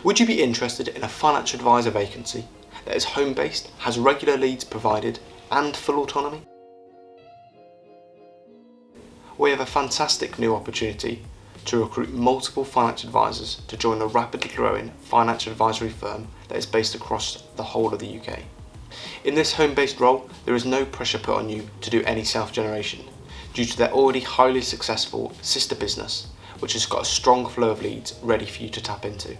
Would you be interested in a financial advisor vacancy that is home-based, has regular leads provided and full autonomy? We have a fantastic new opportunity to recruit multiple financial advisors to join a rapidly growing financial advisory firm that is based across the whole of the UK. In this home-based role, there is no pressure put on you to do any self-generation due to their already highly successful sister business, which has got a strong flow of leads ready for you to tap into.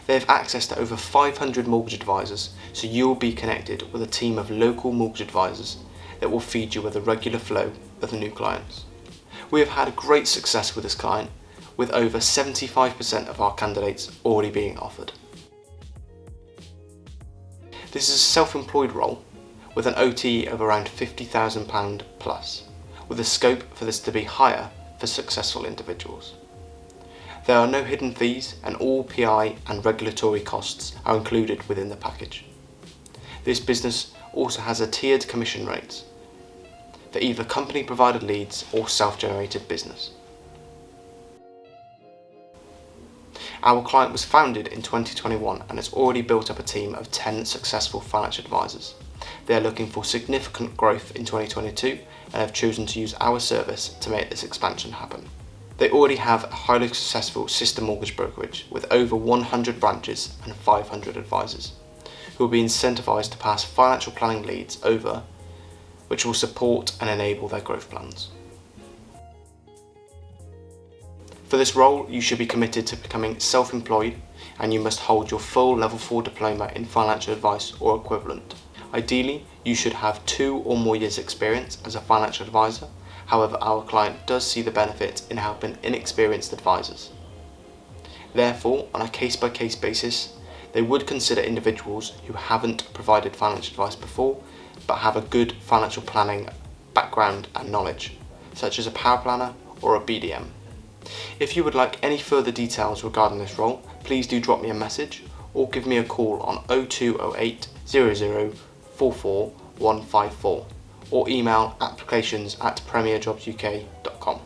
They have access to over 500 mortgage advisors, so you will be connected with a team of local mortgage advisors that will feed you with a regular flow of new clients. We have had great success with this client, with over 75% of our candidates already being offered. This is a self-employed role with an OTE of around £50,000 plus, with a scope for this to be higher for successful individuals. There are no hidden fees and all PI and regulatory costs are included within the package. This business also has a tiered commission rate for either company provided leads or self-generated business. Our client was founded in 2021 and has already built up a team of 10 successful financial advisors. They are looking for significant growth in 2022 and have chosen to use our service to make this expansion happen. They already have a highly successful sister mortgage brokerage with over 100 branches and 500 advisors, who will be incentivised to pass financial planning leads over, which will support and enable their growth plans. For this role, you should be committed to becoming self-employed and you must hold your full level 4 diploma in financial advice or equivalent. Ideally, you should have 2 or more years experience as a financial advisor. However, our client does see the benefit in helping inexperienced advisors. Therefore, on a case-by-case basis, they would consider individuals who haven't provided financial advice before, but have a good financial planning background and knowledge, such as a power planner or a BDM. If you would like any further details regarding this role, please do drop me a message or give me a call on 0208 00 44 154 or email applications@premierjobsuk.com.